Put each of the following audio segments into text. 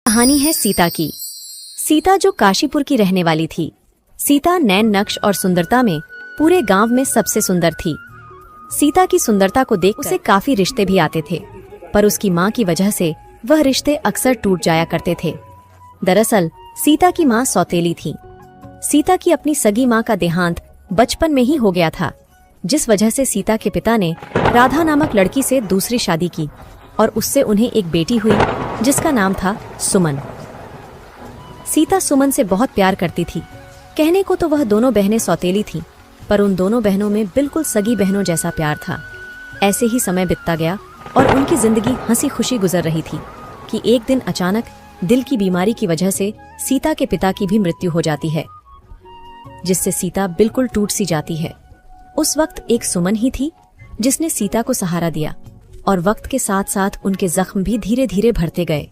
कहानी है सीता की। सीता जो काशीपुर की रहने वाली थी। सीता नैन नक्श और सुंदरता में पूरे गांव में सबसे सुंदर थी। सीता की सुंदरता को देख उसे काफी रिश्ते भी आते थे, पर उसकी माँ की वजह से वह रिश्ते अक्सर टूट जाया करते थे। दरअसल सीता की माँ सौतेली थी। सीता की अपनी सगी माँ का देहांत बचपन में ही हो गया था, जिस वजह से सीता के पिता ने राधा नामक लड़की से दूसरी शादी की और उससे उन्हें एक बेटी हुई जिसका नाम था सुमन। सीता सुमन से बहुत प्यार करती थी। कहने को तो वह दोनों बहनें सौतेली थीं, पर उन दोनों बहनों में बिल्कुल सगी बहनों जैसा प्यार था। ऐसे ही समय बीतता गया और उनकी जिंदगी हंसी खुशी गुजर रही थी कि एक दिन अचानक दिल की बीमारी की वजह से सीता के पिता की भी मृत्यु हो जाती है, जिससे सीता बिल्कुल टूट सी जाती है। उस वक्त एक सुमन ही थी जिसने सीता को सहारा दिया और वक्त के साथ साथ उनके जख्म भी धीरे धीरे भरते गए।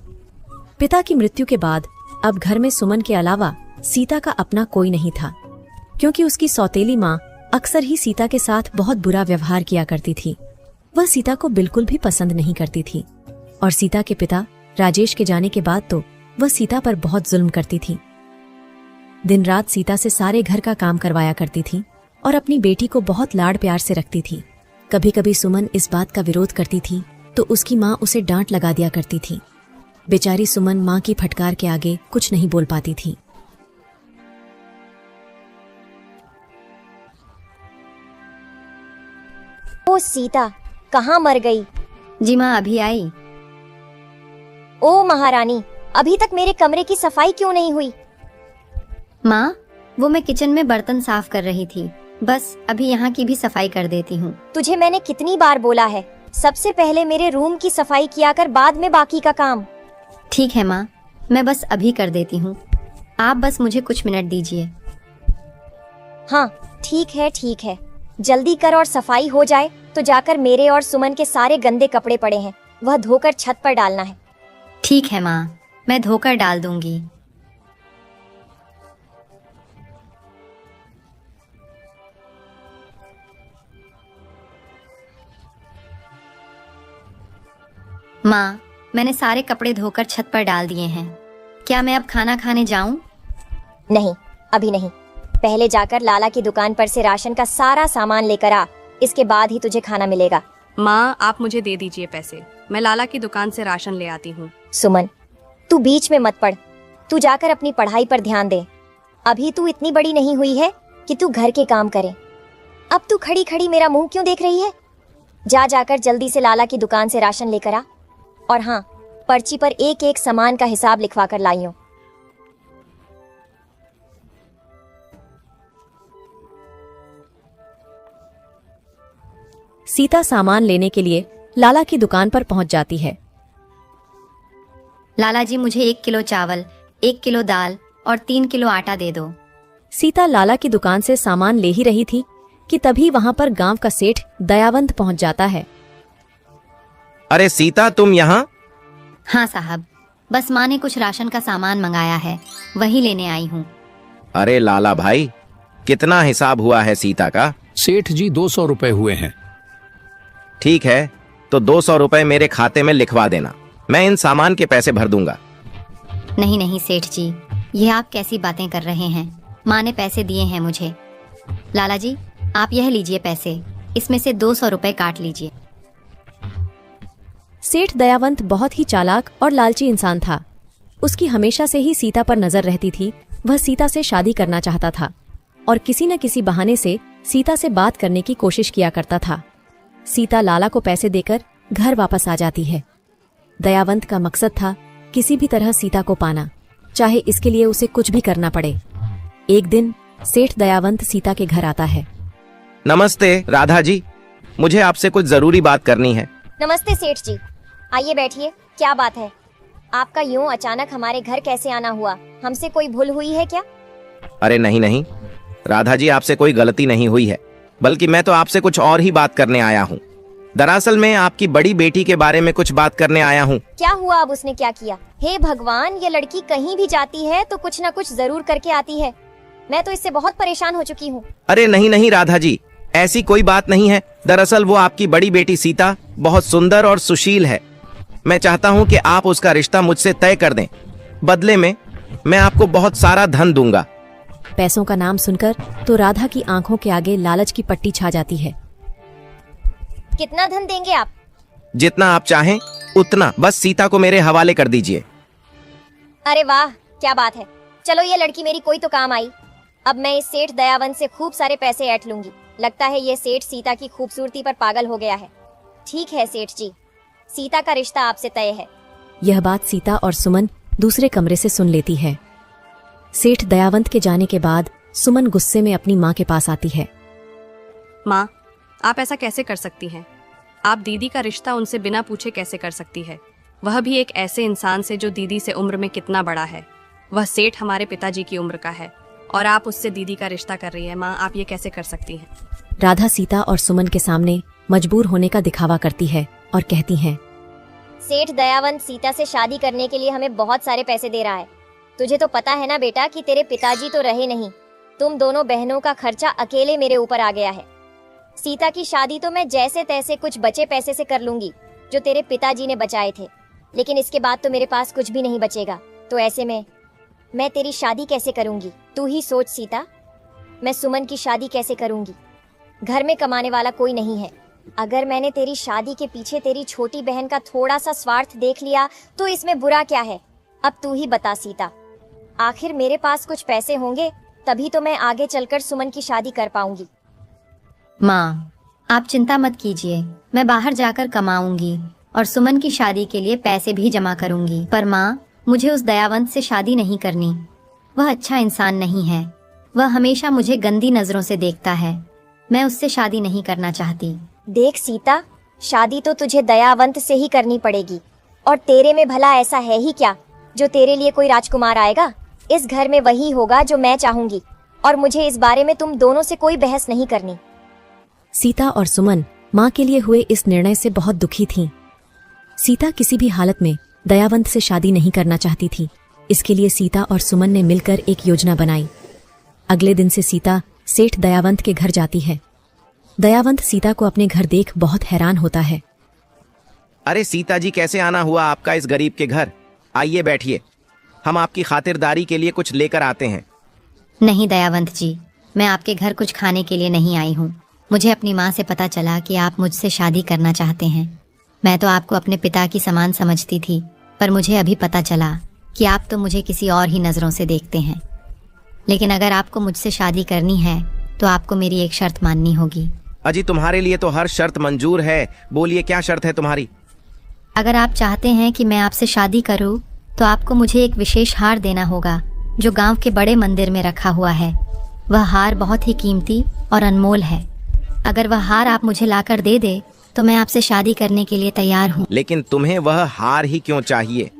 पिता की मृत्यु के बाद अब घर में सुमन के अलावा सीता का अपना कोई नहीं था, क्योंकि उसकी सौतेली माँ अक्सर ही सीता के साथ बहुत बुरा व्यवहार किया करती थी। वह सीता को बिल्कुल भी पसंद नहीं करती थी और सीता के पिता राजेश के जाने के बाद तो वह सीता पर बहुत जुल्म करती थी। दिन रात सीता से सारे घर का काम करवाया करती थी और अपनी बेटी को बहुत लाड़ प्यार से रखती थी। कभी कभी सुमन इस बात का विरोध करती थी तो उसकी माँ उसे डांट लगा दिया करती थी। बेचारी सुमन माँ की फटकार के आगे कुछ नहीं बोल पाती थी। ओ सीता, कहाँ मर गई? जी माँ, अभी आई। ओ महारानी, अभी तक मेरे कमरे की सफाई क्यों नहीं हुई? माँ, वो मैं किचन में बर्तन साफ कर रही थी, बस अभी यहाँ की भी सफाई कर देती हूँ। तुझे मैंने कितनी बार बोला है, सबसे पहले मेरे रूम की सफाई किया कर, बाद में बाकी का काम। ठीक है माँ, मैं बस अभी कर देती हूँ, आप बस मुझे कुछ मिनट दीजिए। हाँ ठीक है, जल्दी कर और सफाई हो जाए तो जाकर मेरे और सुमन के सारे गंदे कपड़े पड़े हैं, वह धोकर छत पर डालना है। ठीक है माँ, मैं धोकर डाल दूंगी। माँ, मैंने सारे कपड़े धोकर छत पर डाल दिए हैं। क्या मैं अब खाना खाने जाऊं? नहीं, अभी नहीं। पहले जाकर लाला की दुकान पर से राशन का सारा सामान लेकर आ, इसके बाद ही तुझे खाना मिलेगा। माँ, आप मुझे दे दीजिए पैसे, मैं लाला की दुकान से राशन ले आती हूँ। सुमन, तू बीच में मत पड़, तू जाकर अपनी पढ़ाई पर ध्यान दे। अभी तू इतनी बड़ी नहीं हुई है कि तू घर के काम करे। अब तू खड़ी खड़ी मेरा मुंह क्यों देख रही है? जाकर जल्दी से लाला की दुकान से राशन लेकर आ, और हाँ, पर्ची पर एक एक सामान का हिसाब लिखवा कर लाइयो। सीता सामान लेने के लिए लाला की दुकान पर पहुंच जाती है। लाला जी, मुझे 1 किलो चावल, 1 किलो दाल और 3 किलो आटा दे दो। सीता लाला की दुकान से सामान ले ही रही थी कि तभी वहां पर गांव का सेठ दयावंत पहुंच जाता है। अरे सीता, तुम यहाँ? हाँ साहब, बस माँ ने कुछ राशन का सामान मंगाया है, वही लेने आई हूँ। अरे लाला भाई, कितना हिसाब हुआ है सीता का? सेठ जी, 200 रुपए हुए हैं। ठीक है, तो 200 रुपए मेरे खाते में लिखवा देना, मैं इन सामान के पैसे भर दूंगा। नहीं नहीं सेठ जी, ये आप कैसी बातें कर रहे हैं? माँ ने पैसे दिए हैं मुझे। लाला जी, आप यह लीजिए पैसे, इसमें से 200 रुपए काट लीजिए। सेठ दयावंत बहुत ही चालाक और लालची इंसान था। उसकी हमेशा से ही सीता पर नजर रहती थी। वह सीता से शादी करना चाहता था और किसी न किसी बहाने से सीता से बात करने की कोशिश किया करता था। सीता लाला को पैसे देकर घर वापस आ जाती है। दयावंत का मकसद था किसी भी तरह सीता को पाना, चाहे इसके लिए उसे कुछ भी करना पड़े। एक दिन सेठ दयावंत सीता के घर आता है। नमस्ते राधा जी, मुझे आपसे कुछ जरूरी बात करनी है। नमस्ते सेठ जी, आइए बैठिए। क्या बात है? आपका यूं अचानक हमारे घर कैसे आना हुआ? हमसे कोई भूल हुई है क्या? अरे नहीं राधा जी, आपसे कोई गलती नहीं हुई है, बल्कि मैं तो आपसे कुछ और ही बात करने आया हूँ। दरअसल मैं आपकी बड़ी बेटी के बारे में कुछ बात करने आया हूँ। क्या हुआ? अब उसने क्या किया? हे भगवान, ये लड़की कहीं भी जाती है तो कुछ न कुछ जरूर करके आती है। मैं तो इससे बहुत परेशान हो चुकी हूँ। अरे नहीं राधा जी, ऐसी कोई बात नहीं है। दरअसल वो आपकी बड़ी बेटी सीता बहुत सुंदर और सुशील है। मैं चाहता हूँ कि आप उसका रिश्ता मुझसे तय कर दें। बदले में मैं आपको बहुत सारा धन दूंगा। पैसों का नाम सुनकर तो राधा की आंखों के आगे लालच की पट्टी छा जाती है। कितना धन देंगे आप? जितना आप चाहें उतना, बस सीता को मेरे हवाले कर दीजिए। अरे वाह, क्या बात है। चलो, ये लड़की मेरी कोई तो काम आई। अब मैं इस सेठ दयावंत से खूब सारे पैसे ऐंठ लूंगी। लगता है ये सेठ सीता की खूबसूरती पर पागल हो गया है। ठीक है सेठ जी, सीता का रिश्ता आपसे तय है। यह बात सीता और सुमन दूसरे कमरे से सुन लेती है। सेठ दयावंत के जाने के बाद सुमन गुस्से में अपनी माँ के पास आती है। माँ, आप ऐसा कैसे कर सकती हैं? आप दीदी का रिश्ता उनसे बिना पूछे कैसे कर सकती है? वह भी एक ऐसे इंसान से जो दीदी से उम्र में कितना बड़ा है। वह सेठ हमारे पिताजी की उम्र का है और आप उससे दीदी का रिश्ता कर रही है। माँ, आप ये कैसे कर सकती हैं? राधा सीता और सुमन के सामने मजबूर होने का दिखावा करती है और कहती हैं, सेठ दयावंत सीता से शादी करने के लिए हमें बहुत सारे पैसे दे रहा है। तुझे तो पता है ना बेटा कि तेरे पिताजी तो रहे नहीं, तुम दोनों बहनों का खर्चा अकेले मेरे ऊपर आ गया है। सीता की शादी तो मैं जैसे तैसे कुछ बचे पैसे से कर लूंगी जो तेरे पिताजी ने बचाए थे, लेकिन इसके बाद तो मेरे पास कुछ भी नहीं बचेगा। तो ऐसे में मैं तेरी शादी कैसे करूंगी? तू ही सोच सीता, मैं सुमन की शादी कैसे करूंगी? घर में कमाने वाला कोई नहीं है। अगर मैंने तेरी शादी के पीछे तेरी छोटी बहन का थोड़ा सा स्वार्थ देख लिया तो इसमें बुरा क्या है? अब तू ही बता सीता, आखिर मेरे पास कुछ पैसे होंगे तभी तो मैं आगे चलकर सुमन की शादी कर पाऊंगी। माँ, आप चिंता मत कीजिए, मैं बाहर जाकर कमाऊंगी और सुमन की शादी के लिए पैसे भी जमा करूंगी। पर माँ, मुझे उस दयावंत से शादी नहीं करनी। वह अच्छा इंसान नहीं है। वह हमेशा मुझे गंदी नजरों से देखता है। मैं उससे शादी नहीं करना चाहती। देख सीता, शादी तो तुझे दयावंत से ही करनी पड़ेगी। और तेरे में भला ऐसा है ही क्या जो तेरे लिए कोई राजकुमार आएगा? इस घर में वही होगा जो मैं चाहूंगी और मुझे इस बारे में तुम दोनों से कोई बहस नहीं करनी। सीता और सुमन माँ के लिए हुए इस निर्णय से बहुत दुखी थीं। सीता किसी भी हालत में दयावंत से शादी नहीं करना चाहती थी। इसके लिए सीता और सुमन ने मिलकर एक योजना बनाई। अगले दिन से सीता सेठ दयावंत के घर जाती है। दयावंत सीता को अपने घर देख बहुत हैरान होता है। अरे सीता जी, कैसे आना हुआ आपका इस गरीब के घर? आइए बैठिए, हम आपकी खातिरदारी के लिए कुछ लेकर आते हैं। नहीं दयावंत जी, मैं आपके घर कुछ खाने के लिए नहीं आई हूँ। मुझे अपनी माँ से पता चला कि आप मुझसे शादी करना चाहते हैं। मैं तो आपको अपने पिता की समान समझती थी, पर मुझे अभी पता चला कि आप तो मुझे किसी और ही नज़रों से देखते हैं। लेकिन अगर आपको मुझसे शादी करनी है तो आपको मेरी एक शर्त माननी होगी। अजी, तुम्हारे लिए तो हर शर्त मंजूर है। बोलिए, क्या शर्त है तुम्हारी? अगर आप चाहते हैं कि मैं आपसे शादी करूं, तो आपको मुझे एक विशेष हार देना होगा जो गांव के बड़े मंदिर में रखा हुआ है। वह हार बहुत ही कीमती और अनमोल है। अगर वह हार आप मुझे लाकर दे दे तो मैं आपसे शादी करने के लिए तैयार हूँ। लेकिन तुम्हें वह हार ही क्यों चाहिए?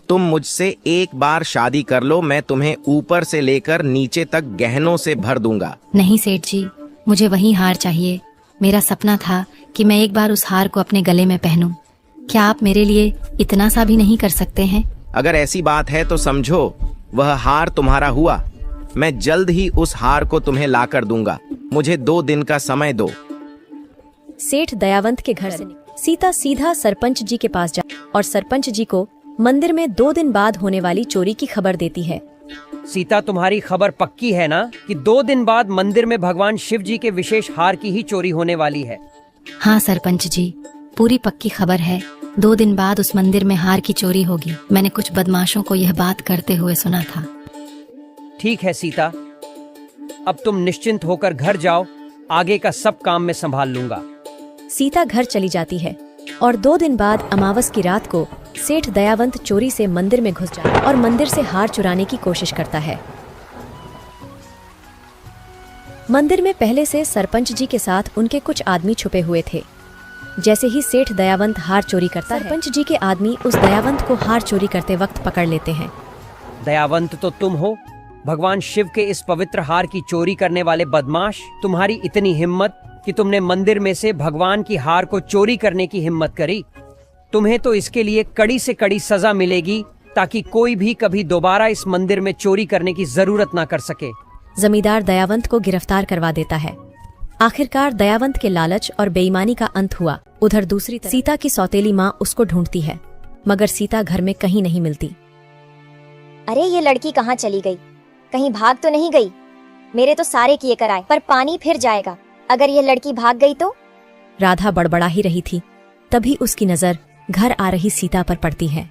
तुम मुझसे एक बार शादी कर लो, मैं तुम्हें ऊपर से लेकर नीचे तक गहनों से भर दूंगा। नहीं सेठ जी, मुझे वही हार चाहिए। मेरा सपना था कि मैं एक बार उस हार को अपने गले में पहनूं। क्या आप मेरे लिए इतना सा भी नहीं कर सकते हैं? अगर ऐसी बात है तो समझो वह हार तुम्हारा हुआ। मैं जल्द ही उस हार को तुम्हें लाकर दूंगा। मुझे 2 दिन का समय दो। सेठ दयावंत के घर से सीता सीधा सरपंच जी के पास जा और सरपंच जी को मंदिर में 2 दिन बाद होने वाली चोरी की खबर देती है। सीता, तुम्हारी खबर पक्की है ना कि 2 दिन बाद मंदिर में भगवान शिव जी के विशेष हार की ही चोरी होने वाली है? हाँ सरपंच जी, पूरी पक्की खबर है। 2 दिन बाद उस मंदिर में हार की चोरी होगी। मैंने कुछ बदमाशों को यह बात करते हुए सुना था। ठीक है सीता, अब तुम निश्चिंत होकर घर जाओ। आगे का सब काम मैं संभाल लूंगा। सीता घर चली जाती है और 2 दिन बाद अमावस की रात को सेठ दयावंत चोरी से मंदिर में घुस जाता और मंदिर से हार चुराने की कोशिश करता है। मंदिर में पहले से सरपंच जी के साथ उनके कुछ आदमी छुपे हुए थे। जैसे ही सेठ दयावंत हार चोरी करता है, सरपंच जी के आदमी उस दयावंत को हार चोरी करते वक्त पकड़ लेते हैं। दयावंत तो तुम हो, भगवान शिव के इस पवित्र हार की चोरी करने वाले बदमाश। तुम्हारी इतनी हिम्मत कि तुमने मंदिर में से भगवान की हार को चोरी करने की हिम्मत करी। तुम्हें तो इसके लिए कड़ी से कड़ी सजा मिलेगी, ताकि कोई भी कभी दोबारा इस मंदिर में चोरी करने की जरूरत ना कर सके। जमींदार दयावंत को गिरफ्तार करवा देता है। आखिरकार दयावंत के लालच और बेईमानी का अंत हुआ। उधर दूसरी तरफ सीता की सौतेली माँ उसको ढूंढती है, मगर सीता घर में कहीं नहीं मिलती। अरे ये लड़की कहाँ चली गई? कहीं भाग तो नहीं गई? मेरे तो सारे किए कराए पर पानी फिर जाएगा। अगर ये लड़की भाग गई तो? राधा बड़बड़ा ही रही थी, तभी उसकी नजर घर आ रही सीता पर पड़ती है।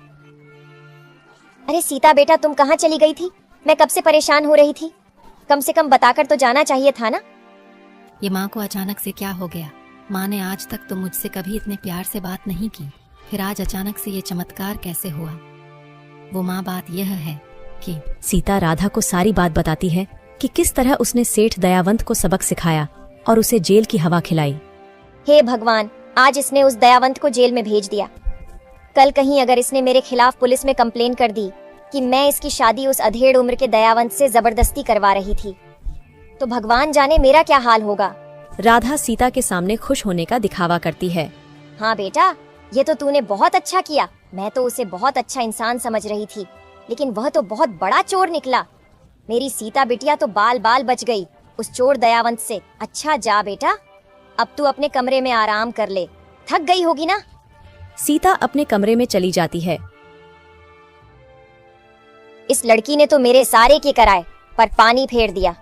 अरे सीता बेटा, तुम कहाँ चली गई थी? मैं कब से परेशान हो रही थी। कम से कम बताकर तो जाना चाहिए था ना। ये माँ को अचानक से क्या हो गया? माँ ने आज तक तो मुझसे कभी इतने प्यार से बात नहीं की, फिर आज अचानक से ये चमत्कार कैसे हुआ? वो माँ, बात यह है कि सीता राधा को सारी बात बताती है कि किस तरह उसने सेठ दयावंत को सबक सिखाया और उसे जेल की हवा खिलाई। हे भगवान, आज इसने उस दयावंत को जेल में भेज दिया। कल कहीं अगर इसने मेरे खिलाफ पुलिस में कंप्लेन कर दी कि मैं इसकी शादी उस अधेड़ उम्र के दयावंत से जबरदस्ती करवा रही थी, तो भगवान जाने मेरा क्या हाल होगा। राधा सीता के सामने खुश होने का दिखावा करती है। हाँ बेटा, ये तो तूने बहुत अच्छा किया। मैं तो उसे बहुत अच्छा इंसान समझ रही थी, लेकिन वह तो बहुत बड़ा चोर निकला। मेरी सीता बिटिया तो बाल बाल बच गई उस चोर दयावंत से। अच्छा जा बेटा, अब तू अपने कमरे में आराम कर ले, थक गई होगी ना। सीता अपने कमरे में चली जाती है। इस लड़की ने तो मेरे सारे के कराए पर पानी फेर दिया।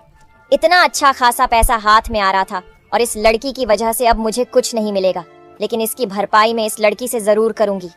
इतना अच्छा खासा पैसा हाथ में आ रहा था और इस लड़की की वजह से अब मुझे कुछ नहीं मिलेगा, लेकिन इसकी भरपाई मैं इस लड़की से जरूर करूंगी।